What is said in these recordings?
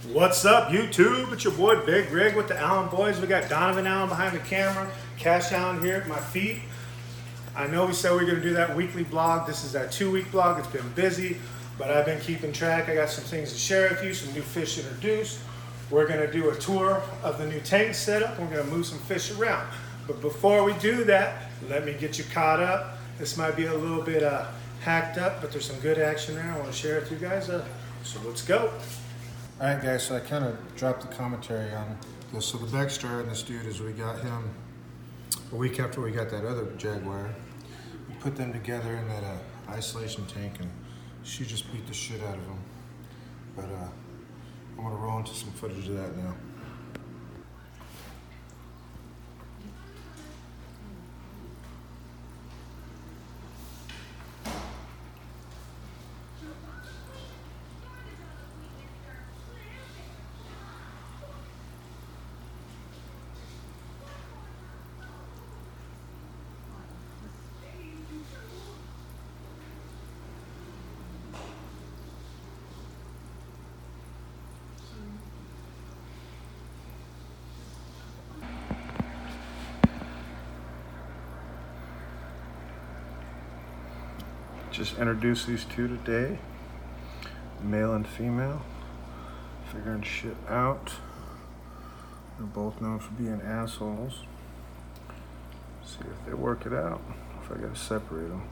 What's up, YouTube? It's your boy Big Rig with the Allen Boys. We got Donovan Allen behind the camera, Cash Allen here at my feet. I know we said we were going to do that weekly blog. This is our 2-week blog. It's been busy, but I've been keeping track. I got some things to share with you, some new fish introduced. We're going to do a tour of the new tank setup. We're going to move some fish around. But before we do that, let me get you caught up. This might be a little bit hacked up, but there's some good action there. I want to share it with you guys. So let's go. All right, guys, so I kind of dropped the commentary on this. So the backstory on this dude is we got him a week after we got that other Jaguar. We put them together in that isolation tank, and she just beat the shit out of him. But I'm gonna roll into some footage of that now. Just introduced these two today, male and female, figuring shit out. They're both known for being assholes. See if they work it out, if I gotta separate them.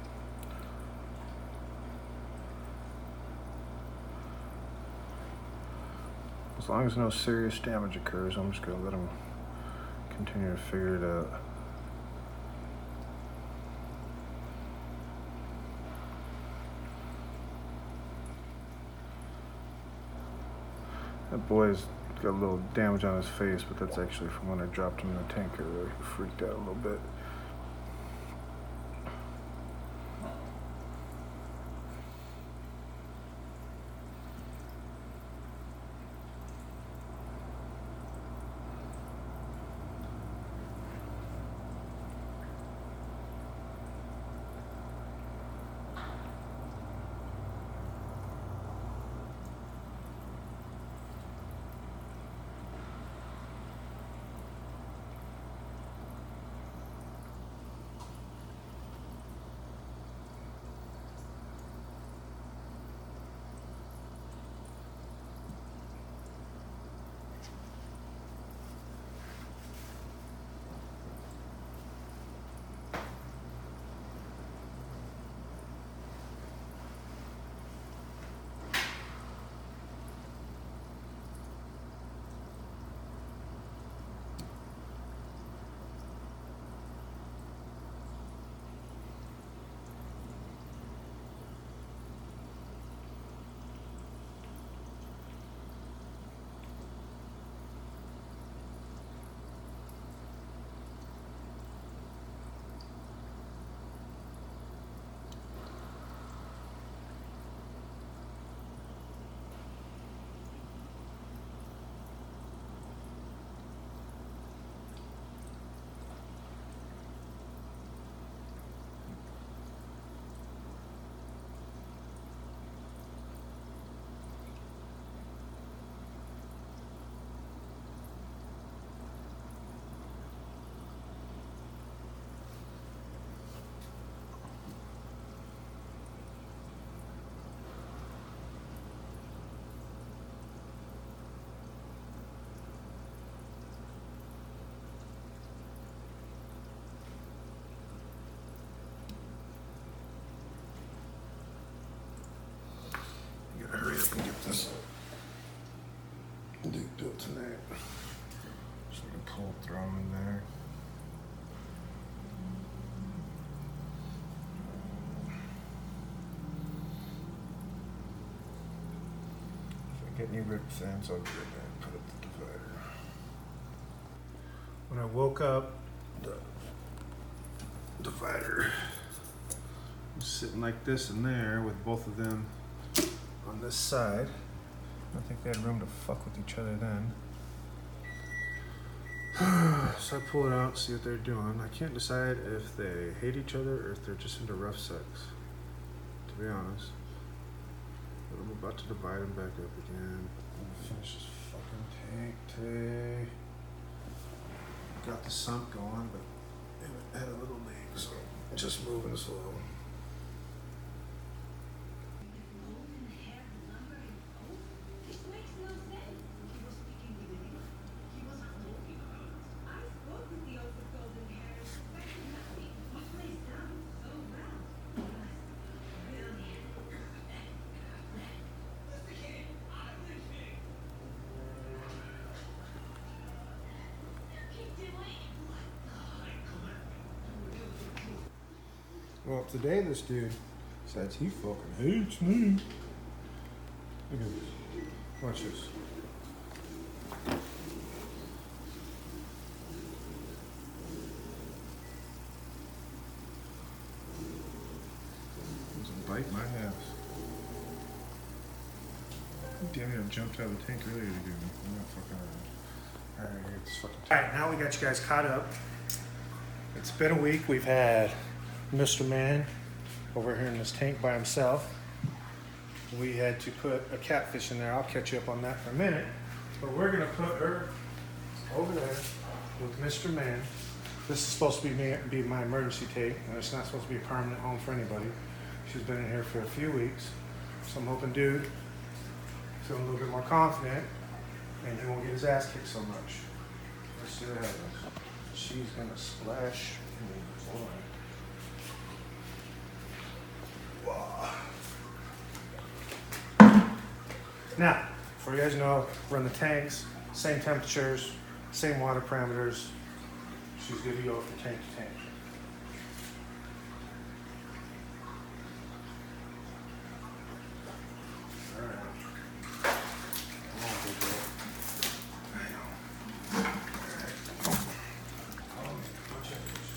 As long as no serious damage occurs, I'm just gonna let them continue to figure it out. That boy's got a little damage on his face, but that's actually from when I dropped him in the tank earlier. He freaked out a little bit. Hurry up and get this dude built tonight. Just gonna pull, throw him in there. If I get any rip ends, I'll get it and put up the divider. When I woke up, The divider was sitting like this in there with both of them on this side. I don't think they had room to fuck with each other then. So I pull it out, see what they're doing. I can't decide if they hate each other or if they're just into rough sex, to be honest. But I'm about to divide them back up again. Finish this Today, got the sump going, but it had a little leak, so just moving slow. Well, today this dude says he fucking hates me. Look at this. Watch this. He's gonna bite my ass. Damn it, I jumped out of the tank earlier to do me. I'm not fucking around. Alright, here, this fucking tank. Alright, now we got you guys caught up. It's been a week. We've had Mr. Man over here in this tank by himself. We had to put a catfish in there. I'll catch you up on that for a minute. But we're gonna put her over there with Mr. Man. This is supposed to be my emergency tank, and it's not supposed to be a permanent home for anybody. She's been in here for a few weeks. So I'm hoping dude feeling a little bit more confident and he won't get his ass kicked so much. Let's see what happens. She's gonna splash. Hold on. Now, before you guys know, run the tanks, same temperatures, same water parameters. She's good to go from tank to tank. All right. Come on, big girl. I know. All right. Follow me. Go check this.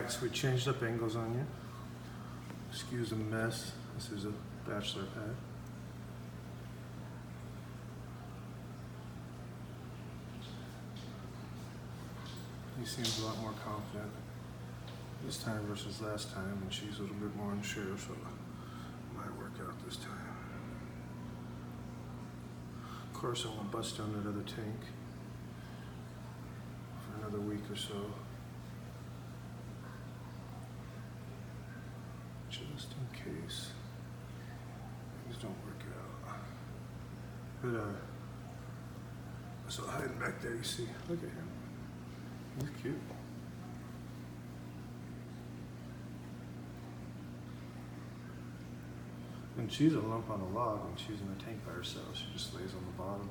So we changed up angles on you. Excuse the mess. This is a bachelor pad. He seems a lot more confident this time versus last time, and she's a little bit more unsure, so it might work out this time. Of course, I won't bust down that other tank for another week or so. Just in case things don't work out. But so hiding back there, you see, look at him. He's cute. And she's a lump on a log when she's in the tank by herself. She just lays on the bottom.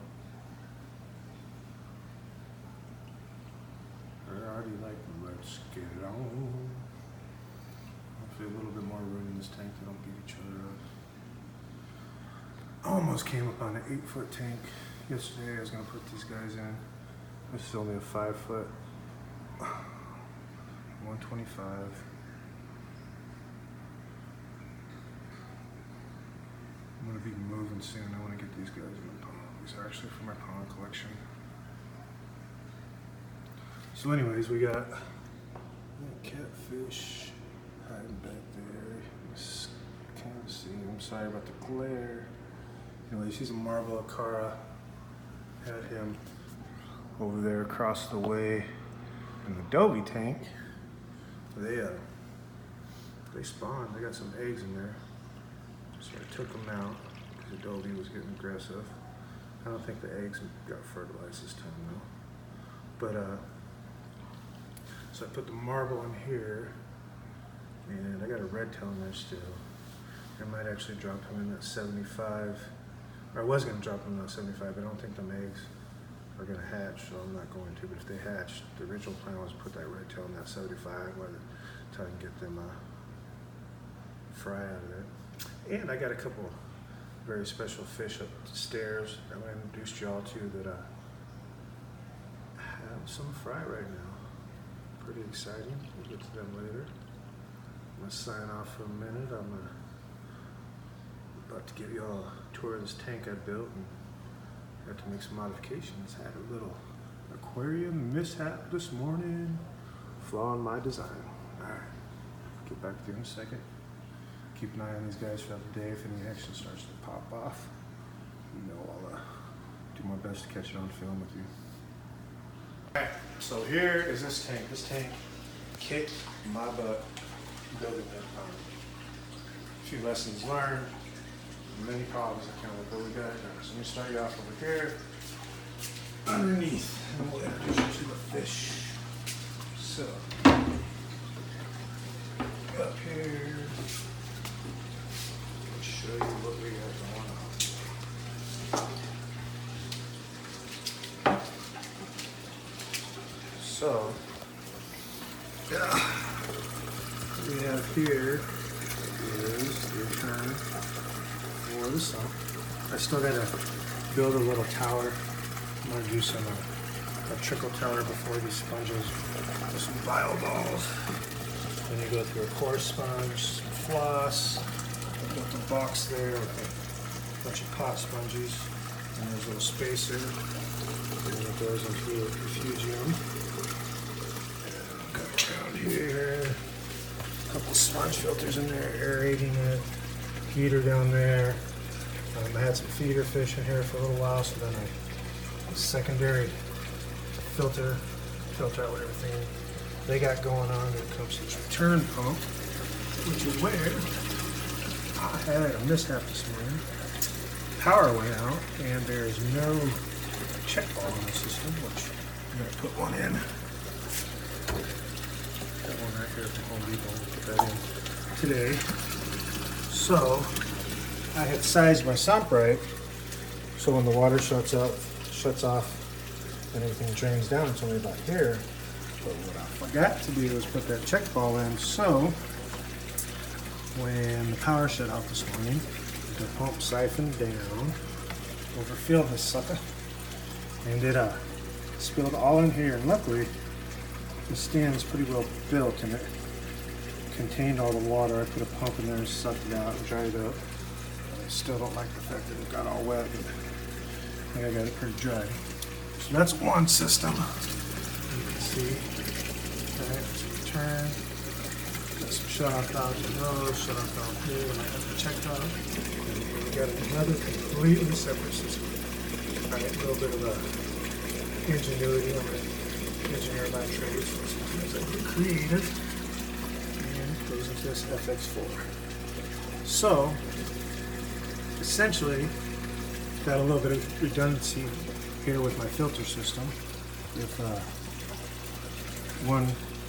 Alrighty, like, let's get it on. Hopefully a little bit more room in this tank. They don't beat each other up. Almost came up on an 8-foot tank yesterday. I was gonna put these guys in. This is only a 5-foot. 125. I'm gonna be moving soon. I want to get these guys in the pond. These are actually for my pond collection. So anyways, we got catfish hiding back there. Just can't see. I'm sorry about the glare. Anyways, he's a marble Achara. Had him over there across the way in the Dovii tank. They spawned. They got some eggs in there. So I took them out because the Dovii was getting aggressive. I don't think the eggs got fertilized this time though. But so I put the marble in here, and I got a red tail in there still. I might actually drop him in that 75 or I was going to drop them on 75, but I don't think them eggs are going to hatch, so I'm not going to. But if they hatch, the original plan was to put that red tail in that 75 by the time I can get them fry out of there. And I got a couple very special fish upstairs that I introduced y'all to that have some fry right now. Pretty exciting. We'll get to them later. I'm going to sign off for a minute. I'm about to give y'all a tour of this tank I built and had to make some modifications. Had a little aquarium mishap this morning. Flaw in my design. Alright, get back to you in a second. Keep an eye on these guys throughout the day. If any action starts to pop off, you know I'll do my best to catch it on film with you. Alright, so here is this tank. This tank kicked my butt building it. A few lessons learned, many problems that come with what we got done. So let me start you off over here, underneath, and we'll introduce you to the fish. So, up here, I'll show you what we got going on. So, what we have here is the return for the sump. I still gotta build a little tower. I'm gonna do some a trickle tower before these sponges with some bio balls. Then you go through a coarse sponge, some floss. I built a box there with a bunch of pot sponges. And there's a little spacer. And it goes into a refugium. Got around here. A couple sponge filters in there, aerating it. Heater down there. I had some feeder fish in here for a little while, so then a secondary filter out everything they got going on. Then comes this return pump, which is where I had a mishap this morning. Power went out, and there's no check ball in the system, which I'm going to put one in. Got one right here from Home Depot. We'll put that in today. So I had sized my sump right, so when the water shuts off, and everything drains down, it's only about here. But what I forgot to do was put that check ball in, so when the power shut off this morning, the pump siphoned down, overfilled this sucker, and it spilled all in here. And luckily, the stand is pretty well built, and it contained all the water. I put a pump in there, sucked it out, and dried it up. I still don't like the fact that it got all wet, but I think I got it pretty dry. So that's one system. You can see, alright, return. Got some shut-off valves in those, shut-off valve here, and I have the check valve. And we got another completely separate system. Alright, a little bit of ingenuity. I'm an engineer by trade, so sometimes I get creative. And it goes into this FX4. So, essentially, got a little bit of redundancy here with my filter system. If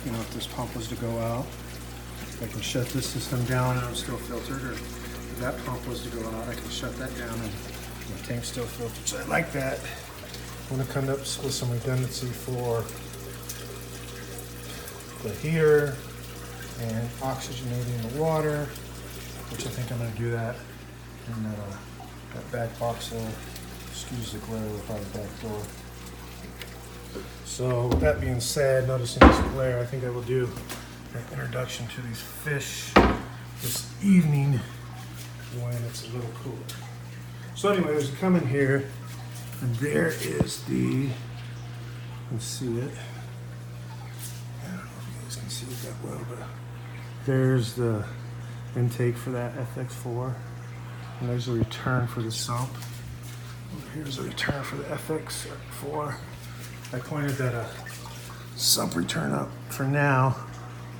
if this pump was to go out, I can shut this system down and I'm still filtered, or if that pump was to go out, I can shut that down and my tank's still filtered. So I like that. I'm gonna come up with some redundancy for the heater and oxygenating the water, which I think I'm gonna do that in that back box there. Excuse the glare by the back door. So with that being said, noticing this glare, I think I will do an introduction to these fish this evening when it's a little cooler. So anyways, we come in here and there is the, you can see it. I don't know if you guys can see it that well, but there's the intake for that FX4. And there's a return for the sump. Here's a return for the FX4. I pointed that sump return up for now.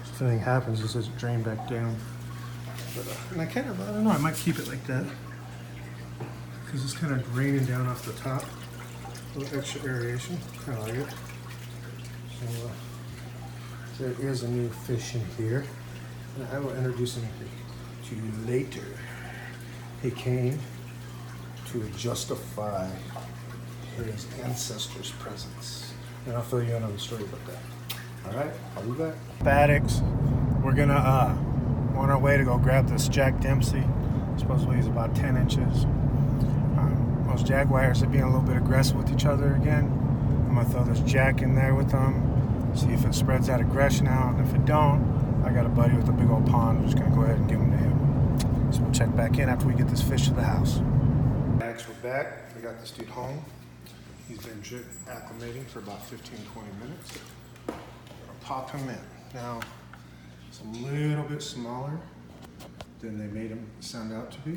If anything happens, it doesn't drain back down. But, and I don't know, I might keep it like that. Because it's kind of draining down off the top. A little extra aeration, kind of like it. So there is a new fish in here. And I will introduce him to you later. Hey Kane. to justify his ancestors' presence. And I'll fill you in on the story about that. All right, I'll be back. Addicts, we're gonna on our way to go grab this Jack Dempsey. Supposedly he's about 10 inches. Those jaguars are being a little bit aggressive with each other again. I'm gonna throw this Jack in there with them, see if it spreads that aggression out, and if it don't, I got a buddy with a big old pond. I'm just gonna go ahead and give him to him. So we'll check back in after we get this fish to the house. We're back. We got this dude home. He's been drip acclimating for about 15, 20 minutes. Gonna pop him in. Now, it's a little bit smaller than they made him sound out to be.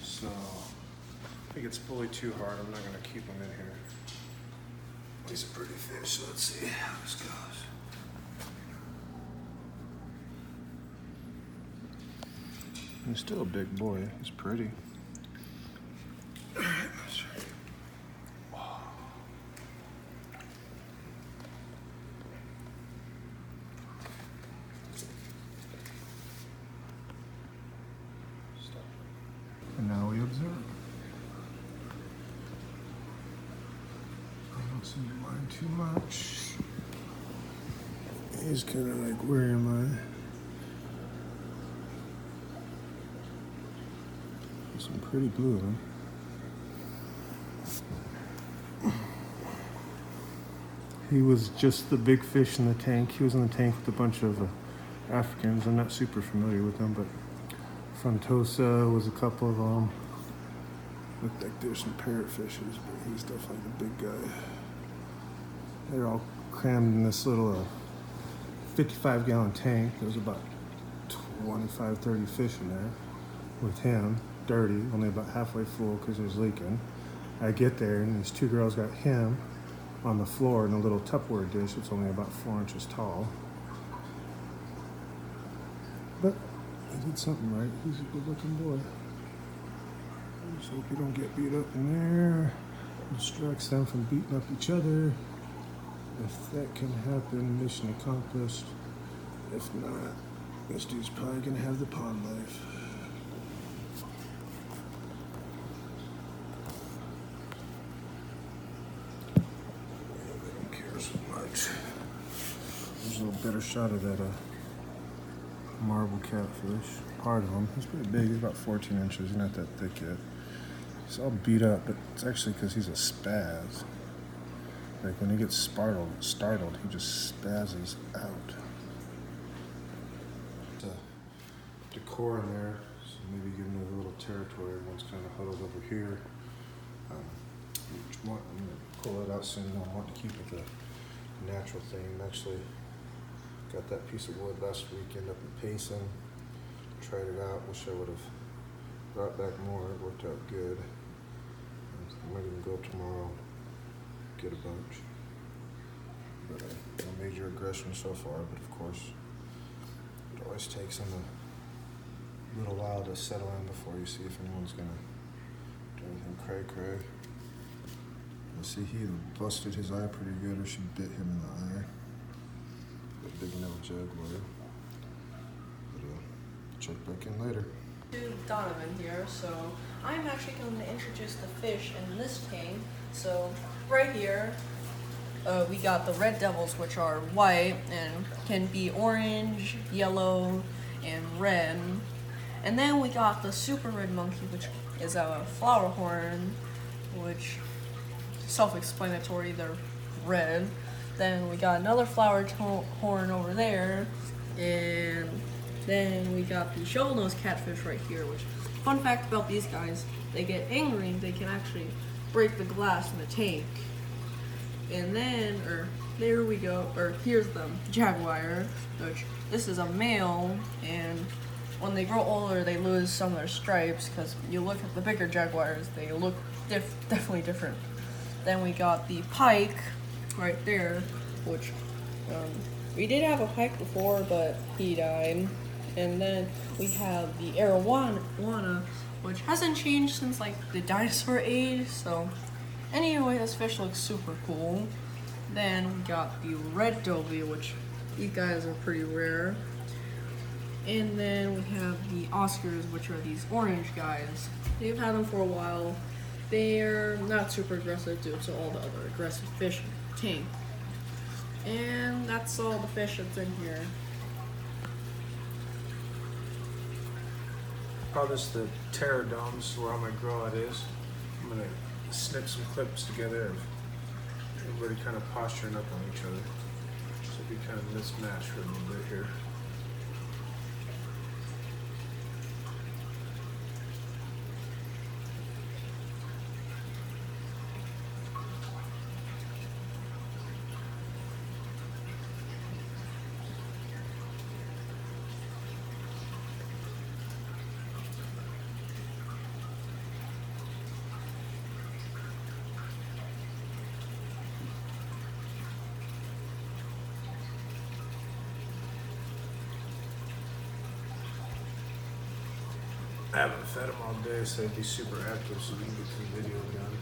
So, I think it's fully too hard. I'm not gonna keep him in here. He's a pretty fish, so let's see how this goes. He's still a big boy. He's pretty. And now we observe. I don't seem to mind too much. He's kind of like, where am I? There's some pretty blue in him. He was just the big fish in the tank. He was in the tank with a bunch of Africans. I'm not super familiar with them, but Frontosa was a couple of them. Looked like there's some parrotfishes, but he's definitely the big guy. They're all crammed in this little 55-gallon tank. There's about 25, 30 fish in there with him, dirty, only about halfway full because there's leaking. I get there and these two girls got him on the floor in a little Tupperware dish. It's only about 4 inches tall. But he did something right. He's a good-looking boy. I just hope you don't get beat up in there. Distracts them from beating up each other. If that can happen, mission accomplished. If not, this dude's probably gonna have the pond life. They don't care so much. There's a little better shot of that marble catfish. Part of him. He's pretty big. He's about 14 inches. He's not that thick yet. He's all beat up, but it's actually because he's a spaz. Like when he gets startled, he just spazzes out. Decor in there, so maybe give him a little territory. Everyone's kind of huddled over here. I'm gonna pull it out soon. I want to keep it the natural thing. Actually, got that piece of wood last weekend up in Payson. Tried it out. Wish I would have brought back more. It worked out good. I might even go tomorrow. Get a bunch. But no major aggression so far, but of course it always takes them a little while to settle in before you see if anyone's gonna do anything cray. I see he either busted his eye pretty good or she bit him in the eye. The big male jaguar. But check back in later. Donovan here, so I'm actually going to introduce the fish in this tank. So right here we got the red devils, which are white and can be orange, yellow, and red. And then we got the super red monkey, which is a Flowerhorn, which self-explanatory, they're red. Then we got another Flowerhorn over there, and then we got the Shovelnose catfish right here, which, fun fact about these guys, they get angry and they can actually break the glass in the tank. And then, there we go, here's the jaguar, which this is a male, and when they grow older they lose some of their stripes, because you look at the bigger jaguars, they look definitely different. Then we got the Pike right there, which we did have a Pike before, but he died. And then we have the Arowana, which hasn't changed since like the dinosaur age. So anyway, this fish looks super cool. Then we got the red Dovii, which these guys are pretty rare. And then we have the Oscars, which are these orange guys. They've had them for a while. They're not super aggressive due to all the other aggressive fish in the tank. And that's all the fish that's in here. Call this the Terror Dome. This is where all my grow out is. I'm gonna snip some clips together of everybody kind of posturing up on each other. So it'll be kind of mismatched for a little bit here. I haven't fed them all day, so they'd be super active so we can get the video done.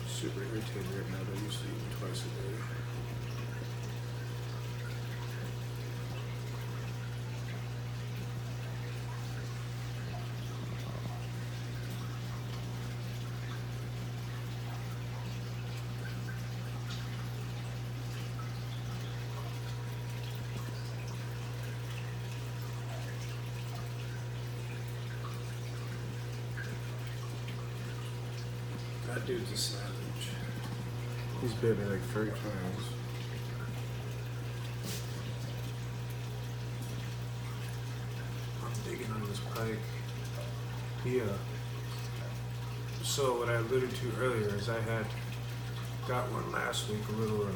Super irritated right now. They used to eat twice a day. That dude's a savage. He's bit me like 3 times. I'm digging on this pike. So what I alluded to earlier is I had got one last week, a little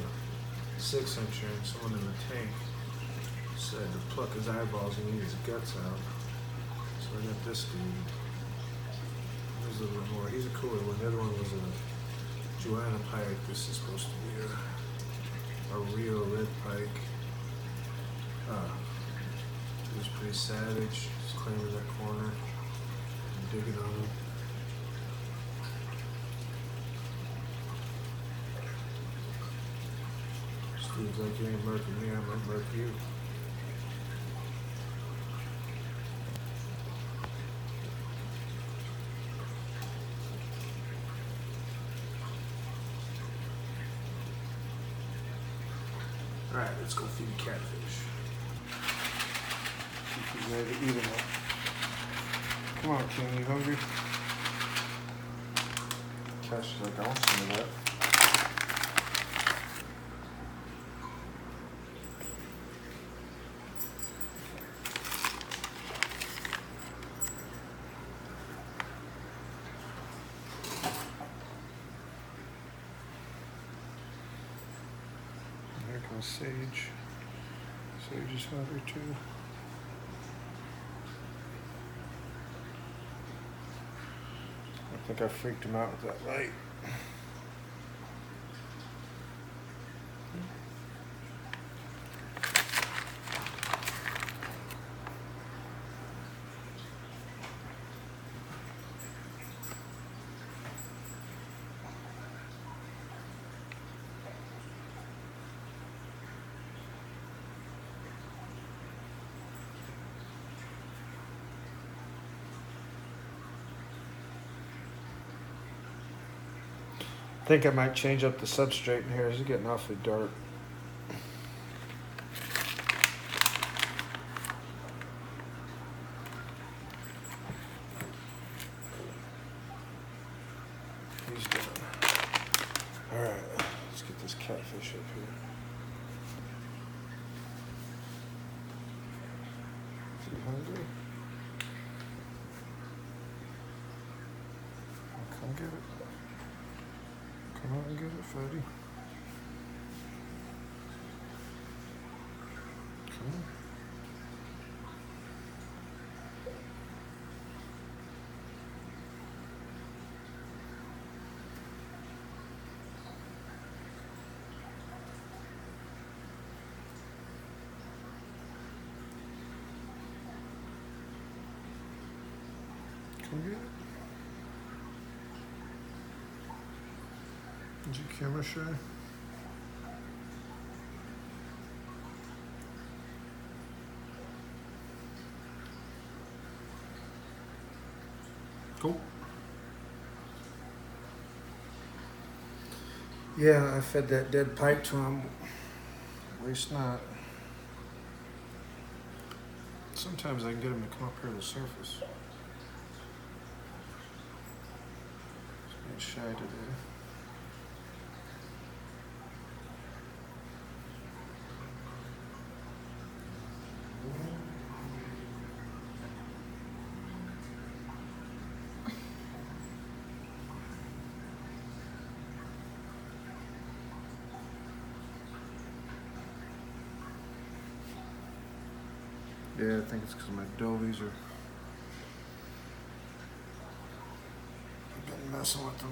6-incher, and someone in the tank said to pluck his eyeballs and eat his guts out. So I got this dude. There's a little more. He's a cooler one. The other one was a Joanna pike. This is supposed to be a real red pike. He was pretty savage. Just claiming that corner and digging on him. This dude's like, you ain't murking me, I might murk you. Alright, let's go feed the catfish. He's ready to eat him up. Come on, King, you hungry? Cash is like, I want some of that. There goes Sage. Sage is hungry too. I think I freaked him out with that light. I think I might change up the substrate in here. It's getting awfully dark. He's done. Alright, let's get this catfish up here. Is he hungry? Come get it. Come on and get it, Fatty. Come on. Come get it. Is your camera shy? Yeah, I fed that dead pike to him. Waste not. Sometimes I can get him to come up here to the surface. He's being shy today. Yeah, I think it's because my dovies are. I've been messing with them.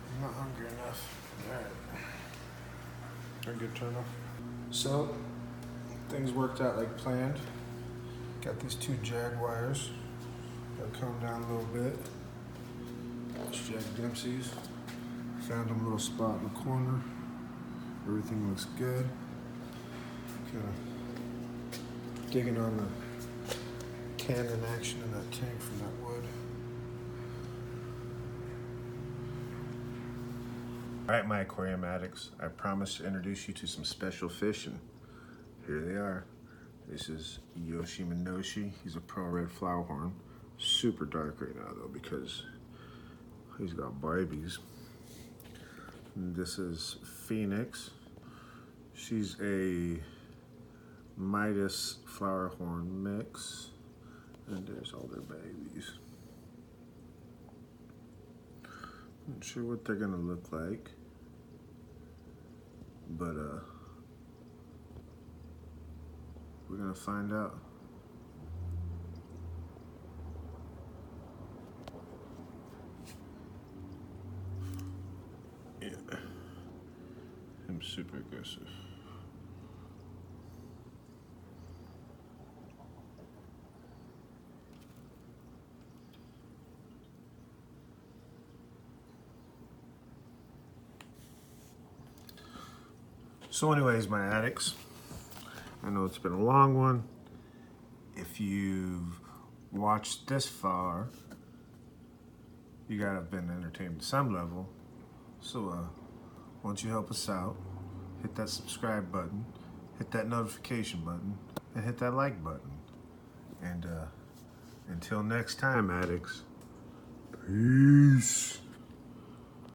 I'm not hungry enough. Alright. A good turn off. So, things worked out like planned. Got these two Jaguars. Gotta calm down a little bit. It's Jag Dempsey's. Found them a little spot in the corner. Everything looks good. Kind of digging on the cannon action in that tank from that wood. All right, my aquarium addicts, I promised to introduce you to some special fish, and here they are. This is Yoshiminoshi. He's a pearl red flowerhorn. Super dark right now though because he's got babies. And this is Phoenix. She's a Midas flowerhorn mix, and there's all their babies. Not sure what they're gonna look like, but we're gonna find out. Yeah, I'm super aggressive. So anyways, my addicts, I know it's been a long one. If you've watched this far, you gotta have been entertained to some level. So why don't you help us out? Hit that subscribe button, hit that notification button, and hit that like button. And until next time, addicts, peace.